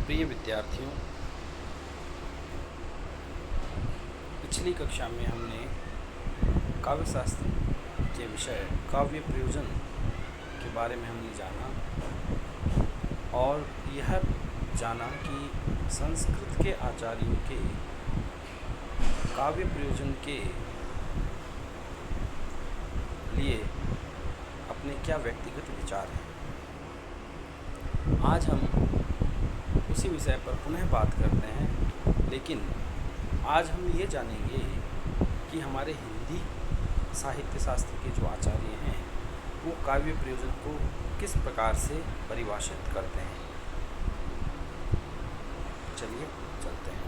प्रिय विद्यार्थियों, पिछली कक्षा में हमने काव्य शास्त्र के विषय काव्य प्रयोजन के बारे में हमने जाना और यह जाना कि संस्कृत के आचार्यों के काव्य प्रयोजन के लिए अपने क्या व्यक्तिगत विचार हैं। आज हम उसी विषय पर पुनः बात करते हैं, लेकिन आज हम ये जानेंगे कि हमारे हिंदी साहित्य शास्त्र के जो आचार्य हैं वो काव्य प्रयोजन को किस प्रकार से परिभाषित करते हैं। चलिए चलते हैं।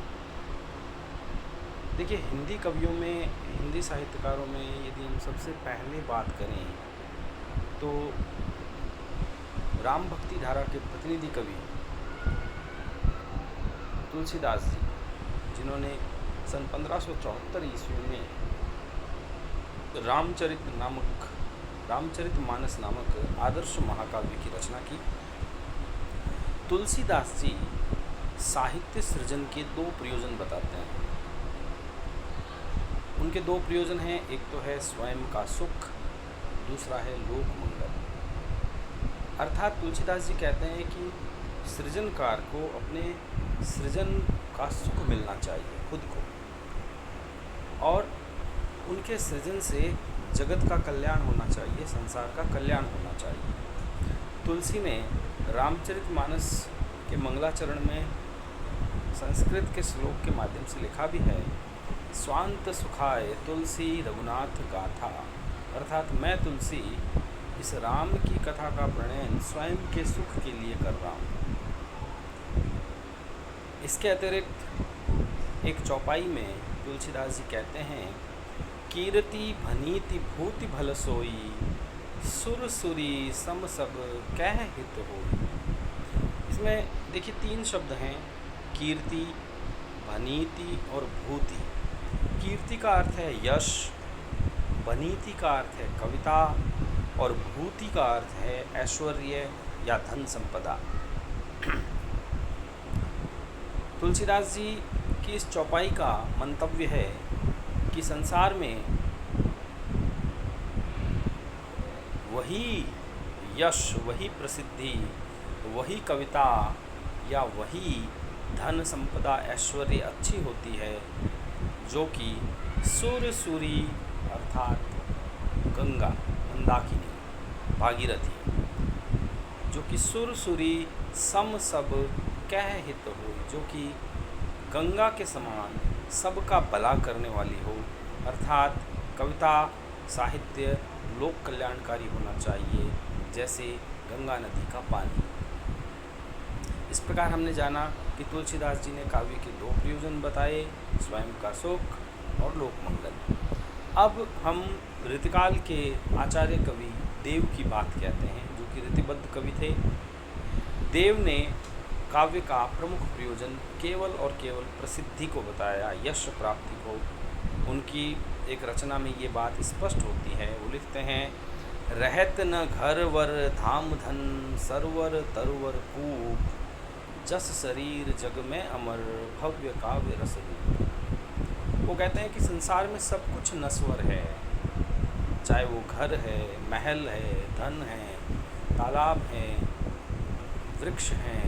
देखिए, हिंदी कवियों में, हिंदी साहित्यकारों में यदि हम सबसे पहले बात करें तो राम भक्ति धारा के प्रतिनिधि कवि तुलसीदास जी, जिन्होंने सन 1574 ईस्वी में रामचरितमानस नामक आदर्श महाकाव्य की रचना की। तुलसीदास जी साहित्य सृजन के दो प्रयोजन बताते हैं। उनके दो प्रयोजन हैं, एक तो है स्वयं का सुख, दूसरा है लोक मंगल। अर्थात तुलसीदास जी कहते हैं कि सृजनकार को अपने सृजन का सुख मिलना चाहिए खुद को, और उनके सृजन से जगत का कल्याण होना चाहिए, संसार का कल्याण होना चाहिए। तुलसी ने रामचरितमानस के मंगलाचरण में संस्कृत के श्लोक के माध्यम से लिखा भी है, स्वांत सुखाय तुलसी रघुनाथ गाथा, अर्थात मैं तुलसी इस राम की कथा का प्रणयन स्वयं के सुख के लिए कर रहा हूँ। इसके अतिरिक्त एक चौपाई में तुलसीदास जी कहते हैं, कीर्ति भनीति भूति भल सोई, सुर सुरी सम सब कह हित होई। इसमें देखिए तीन शब्द हैं, कीर्ति, भनीति और भूति। कीर्ति का अर्थ है यश, भनीति का अर्थ है कविता और भूति का अर्थ है ऐश्वर्य या धन संपदा। तुलसीदास जी की इस चौपाई का मंतव्य है कि संसार में वही यश, वही प्रसिद्धि, वही कविता या वही धन संपदा ऐश्वर्य अच्छी होती है जो कि सुर सुरी अर्थात गंगा, मंदाकिनी, भागीरथी, जो कि सुर सुरी सम सब कह हित हो, जो कि गंगा के समान सबका भला करने वाली हो। अर्थात कविता, साहित्य लोक कल्याणकारी होना चाहिए, जैसे गंगा नदी का पानी। इस प्रकार हमने जाना कि तुलसीदास जी ने काव्य के दो प्रयोजन बताए, स्वयं का सुख और लोक मंगल। अब हम ऋतुकाल के आचार्य कवि देव की बात कहते हैं, जो कि ऋतुबद्ध कवि थे। देव ने काव्य का प्रमुख प्रयोजन केवल और केवल प्रसिद्धि को बताया, यश प्राप्ति को। उनकी एक रचना में ये बात स्पष्ट होती है। वो लिखते हैं, रहत न घर वर धाम धन, सरवर तरवर कूप, जस शरीर जग में अमर, भव्य काव्य रस रूप। वो कहते हैं कि संसार में सब कुछ नश्वर है, चाहे वो घर है, महल है, धन है, तालाब है, वृक्ष हैं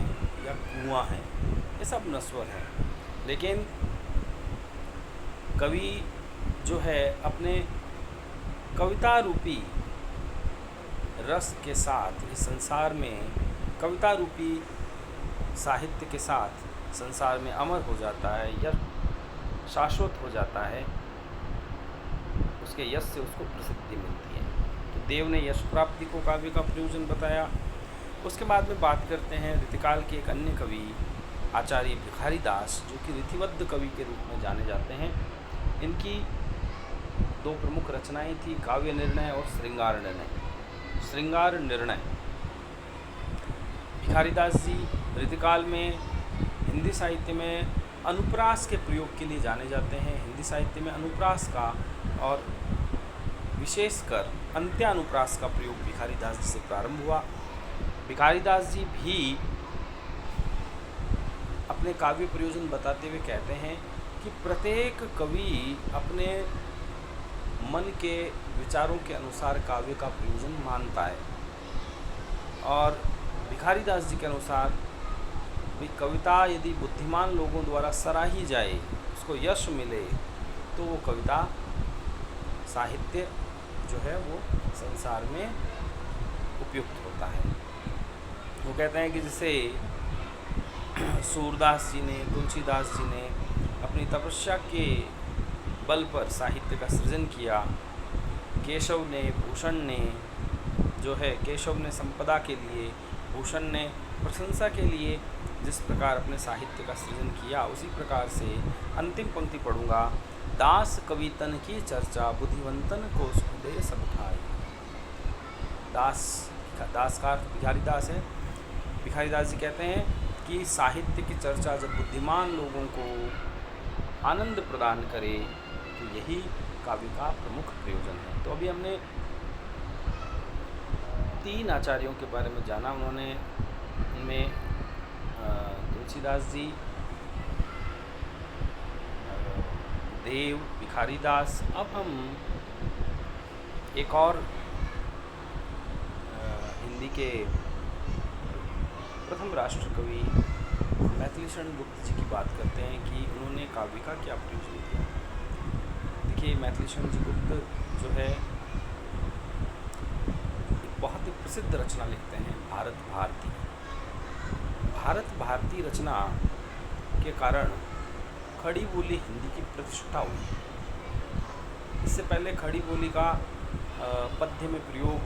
या कुआं है, ये सब नश्वर है। लेकिन कवि जो है अपने कविता रूपी रस के साथ इस संसार में, कविता रूपी साहित्य के साथ संसार में अमर हो जाता है या शाश्वत हो जाता है, उसके यश से उसको प्रसिद्धि मिलती है। तो देव ने यश प्राप्ति को काव्य का प्रयोजन बताया। उसके बाद में बात करते हैं ऋतुकाल के एक अन्य कवि आचार्य भिखारीदास, जो कि ऋतुबद्ध कवि के रूप में जाने जाते हैं। इनकी दो प्रमुख रचनाएं थी, काव्य निर्णय और श्रृंगार निर्णय। श्रृंगार निर्णय, भिखारीदास जी ऋतुकाल में हिंदी साहित्य में अनुप्रास के प्रयोग के लिए जाने जाते हैं। हिंदी साहित्य में अनुप्रास का और विशेषकर अंत्यानुप्रास का प्रयोग भिखारीदास जी से प्रारंभ हुआ। भिखारीदास जी भी अपने काव्य प्रयोजन बताते हुए कहते हैं कि प्रत्येक कवि अपने मन के विचारों के अनुसार काव्य का प्रयोजन मानता है। और भिखारी दास जी के अनुसार भी कविता यदि बुद्धिमान लोगों द्वारा सराही जाए, उसको यश मिले, तो वो कविता साहित्य जो है वो संसार में उपयुक्त होता है। वो कहते हैं कि जैसे सूरदास जी ने, तुलसीदास जी ने अपनी तपस्या के बल पर साहित्य का सृजन किया। केशव ने, भूषण ने जो है, केशव ने संपदा के लिए, भूषण ने प्रशंसा के लिए जिस प्रकार अपने साहित्य का सृजन किया, उसी प्रकार से अंतिम पंक्ति पढ़ूंगा। दास कवितन की चर्चा, बुद्धिवंतन को सुदे सब ठाई। दास का भिखारी दास है। भिखारी दास जी कहते हैं कि साहित्य की चर्चा जब बुद्धिमान लोगों को आनंद प्रदान करे, तो यही काव्य का प्रमुख प्रयोजन है। तो अभी हमने 3 आचार्यों के बारे में जाना। उनमें तुलसीदास जी, देव, भिखारी दास। अब हम एक और हिंदी के प्रथम राष्ट्र कवि मैथिलीशरण गुप्त जी की बात करते हैं कि उन्होंने काव्य का क्या प्रयोजन किया। देखिए, मैथिलीशरण जी गुप्त जो है बहुत ही प्रसिद्ध रचना लिखते हैं, भारत भारती। भारत भारती रचना के कारण खड़ी बोली हिंदी की प्रतिष्ठा हुई। इससे पहले खड़ी बोली का पद्य में प्रयोग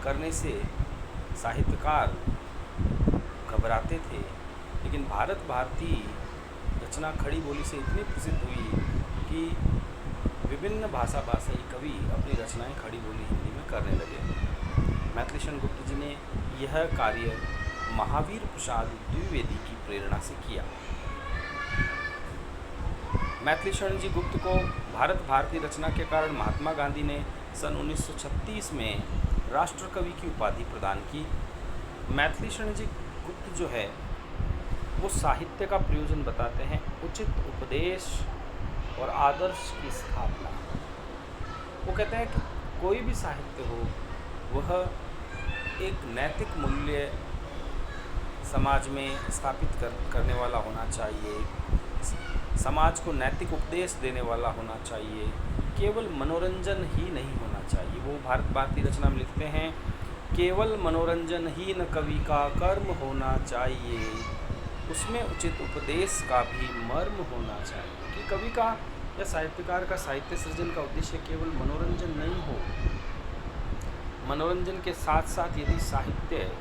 करने से साहित्यकार घबराते थे, लेकिन भारत भारती रचना खड़ी बोली से इतनी प्रसिद्ध हुई कि विभिन्न भाषाई कवि अपनी रचनाएं खड़ी बोली हिंदी में करने लगे। मैथिलीशरण गुप्त जी ने यह कार्य महावीर प्रसाद द्विवेदी की प्रेरणा से किया। मैथिलीशरण जी गुप्त को भारत भारती रचना के कारण महात्मा गांधी ने सन 1936 में राष्ट्र कवि की उपाधि प्रदान की। मैथिलीशरण जी गुप्त जो है वो साहित्य का प्रयोजन बताते हैं, उचित उपदेश और आदर्श की स्थापना। वो कहते हैं कि कोई भी साहित्य हो वह एक नैतिक मूल्य समाज में स्थापित करने वाला होना चाहिए, समाज को नैतिक उपदेश देने वाला होना चाहिए, केवल मनोरंजन ही नहीं होना चाहिए। वो भारत भारती रचना में लिखते हैं, केवल मनोरंजन ही न कवि का कर्म होना चाहिए, उसमें उचित उपदेश का भी मर्म होना चाहिए। कि कवि का या साहित्यकार का साहित्य सृजन का उद्देश्य केवल मनोरंजन नहीं हो, मनोरंजन के साथ साथ यदि साहित्य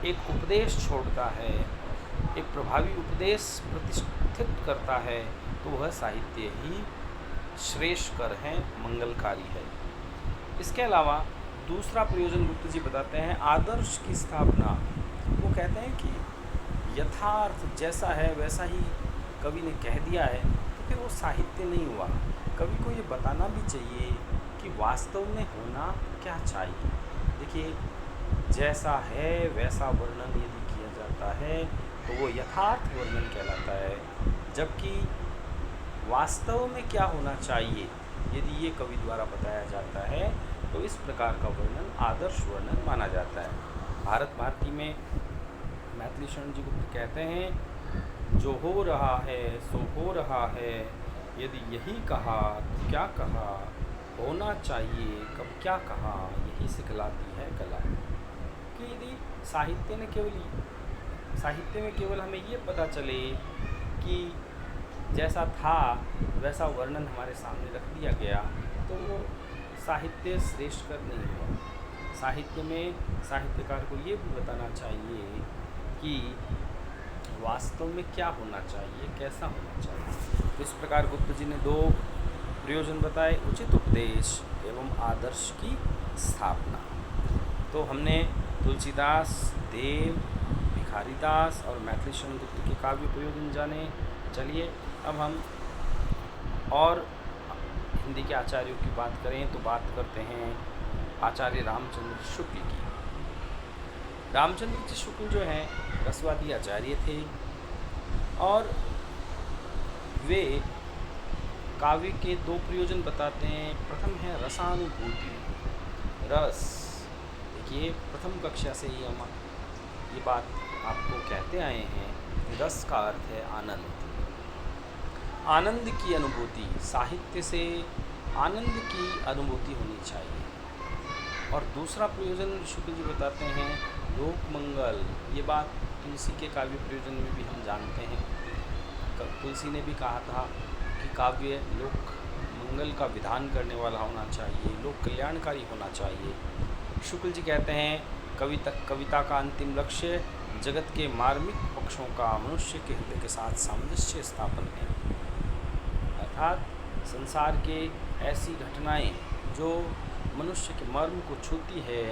एक उपदेश छोड़ता है, एक प्रभावी उपदेश प्रतिष्ठित करता है, तो वह साहित्य ही श्रेष्ठकर है, मंगलकारी है। इसके अलावा दूसरा प्रयोजन गुप्त जी बताते हैं, आदर्श की स्थापना। वो कहते हैं कि यथार्थ जैसा है वैसा ही कवि ने कह दिया है, तो फिर वो साहित्य नहीं हुआ। कवि को ये बताना भी चाहिए कि वास्तव में होना क्या चाहिए। देखिए, जैसा है वैसा वर्णन यदि किया जाता है तो वो यथार्थ वर्णन कहलाता है, जबकि वास्तव में क्या होना चाहिए यदि ये कवि द्वारा बताया जाता है तो इस प्रकार का वर्णन आदर्श वर्णन माना जाता है। भारत भारती में मैथिलीशरण जी गुप्त कहते हैं, जो हो रहा है सो हो रहा है, यदि यही कहा तो क्या कहा, होना चाहिए कब क्या कहा, यही सिखलाती है कला। कि यदि साहित्य में केवल हमें ये पता चले कि जैसा था वैसा वर्णन हमारे सामने रख दिया गया, तो वो साहित्य श्रेष्ठकर नहीं हुआ। साहित्य में साहित्यकार को ये भी बताना चाहिए कि वास्तव में क्या होना चाहिए, कैसा होना चाहिए। तो इस प्रकार गुप्त जी ने 2 प्रयोजन बताए, उचित उपदेश एवं आदर्श की स्थापना। तो हमने तुलसीदास, देव, भिखारीदास और मैथिलीशरण गुप्त के काव्य प्रयोजन जाने। चलिए अब हम और हिंदी के आचार्यों की बात करें तो बात करते हैं आचार्य रामचंद्र शुक्ल की। रामचंद्र जी शुक्ल जो हैं रसवादी आचार्य थे। और वे काव्य के दो प्रयोजन बताते हैं। प्रथम है रसानुभूति, रस। देखिए प्रथम कक्षा से ही हम ये बात आपको कहते आए हैं कि रस का अर्थ है आनंद, आनंद की अनुभूति। साहित्य से आनंद की अनुभूति होनी चाहिए। और दूसरा प्रयोजन शुक्ल जी बताते हैं लोक मंगल। ये बात तुलसी के काव्य प्रयोजन में भी हम जानते हैं। तुलसी ने भी कहा था कि काव्य लोक मंगल का विधान करने वाला होना चाहिए, लोक कल्याणकारी होना चाहिए। शुक्ल जी कहते हैं कविता का अंतिम लक्ष्य जगत के मार्मिक पक्षों का मनुष्य के हृदय के साथ सामंजस्य स्थापन है। अर्थात संसार के ऐसी घटनाएं जो मनुष्य के मर्म को छूती है,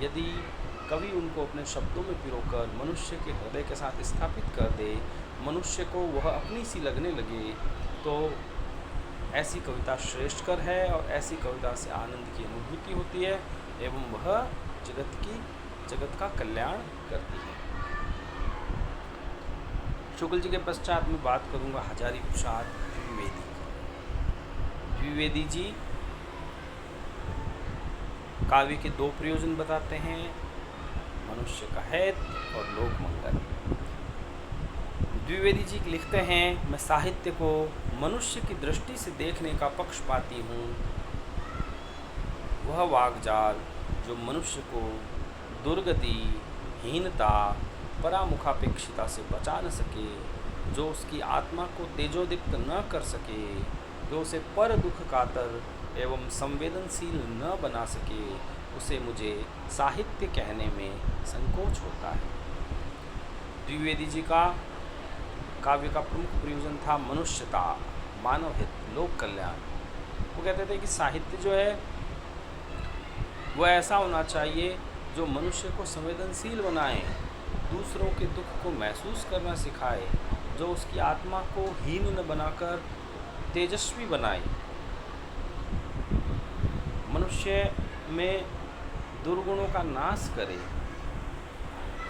यदि कवि उनको अपने शब्दों में पिरोकर मनुष्य के हृदय के साथ स्थापित कर दे, मनुष्य को वह अपनी सी लगने लगे, तो ऐसी कविता श्रेष्ठकर है और ऐसी कविता से आनंद की अनुभूति होती है एवं वह जगत का कल्याण करती है। शुक्ल जी के पश्चात मैं बात करूंगा हजारी प्रसाद द्विवेदी की। द्विवेदी जी काव्य के दो प्रयोजन बताते हैं, मनुष्य का हित और लोक मंगल। द्विवेदी जी लिखते हैं, मैं साहित्य को मनुष्य की दृष्टि से देखने का पक्षपाती हूँ। वह वागजाल जो मनुष्य को दुर्गति, हीनता, परामुखापेक्षिता से बचा न सके, जो उसकी आत्मा को तेजोदीप्त न कर सके, जो उसे पर दुख कातर एवं संवेदनशील न बना सके, उसे मुझे साहित्य कहने में संकोच होता है। द्विवेदी जी का काव्य का प्रमुख प्रयोजन था मनुष्यता, मानव हित, लोक कल्याण। वो कहते थे कि साहित्य जो है वह ऐसा होना चाहिए जो मनुष्य को संवेदनशील बनाए, दूसरों के दुख को महसूस करना सिखाए, जो उसकी आत्मा को हीन न बनाकर तेजस्वी बनाए, मनुष्य में दुर्गुणों का नाश करे।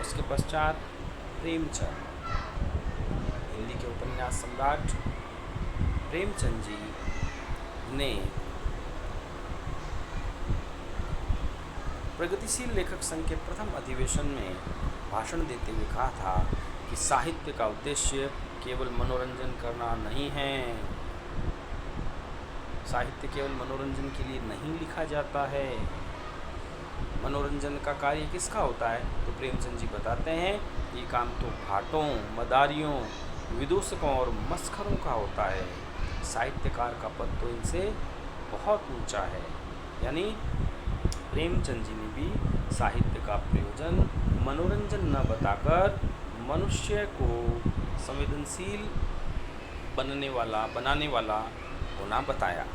उसके पश्चात प्रेमचंद, हिंदी के उपन्यास सम्राट प्रेमचंद जी ने प्रगतिशील लेखक संघ के प्रथम अधिवेशन में भाषण देते हुए कहा था कि साहित्य का उद्देश्य केवल मनोरंजन करना नहीं है। साहित्य केवल मनोरंजन के लिए नहीं लिखा जाता है। मनोरंजन का कार्य किसका होता है? तो प्रेमचंद जी बताते हैं ये काम तो भाटों, मदारियों, विदूषकों और मस्खरों का होता है। साहित्यकार का पद तो इनसे बहुत ऊंचा है। यानी प्रेमचंद जी ने भी साहित्य का प्रयोजन मनोरंजन न बताकर मनुष्य को संवेदनशील बनाने वाला होना बताया।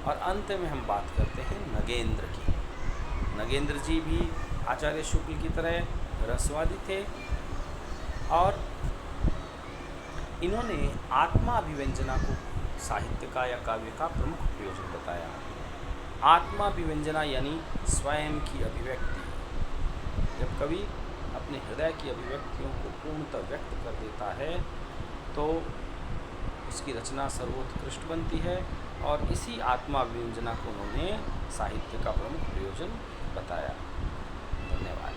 और अंत में हम बात करते हैं नगेंद्र की। नगेंद्र जी भी आचार्य शुक्ल की तरह रसवादी थे और इन्होंने आत्मा अभिव्यंजना को साहित्य का या काव्य का प्रमुख प्रयोजन बताया। आत्मा अभिव्यंजना यानी स्वयं की अभिव्यक्ति। जब कवि अपने हृदय की अभिव्यक्तियों को पूर्णतः व्यक्त कर देता है तो उसकी रचना सर्वोत्कृष्ट बनती है। और इसी आत्मा अभिव्यंजना को उन्होंने साहित्य का प्रमुख प्रयोजन बताया। धन्यवाद।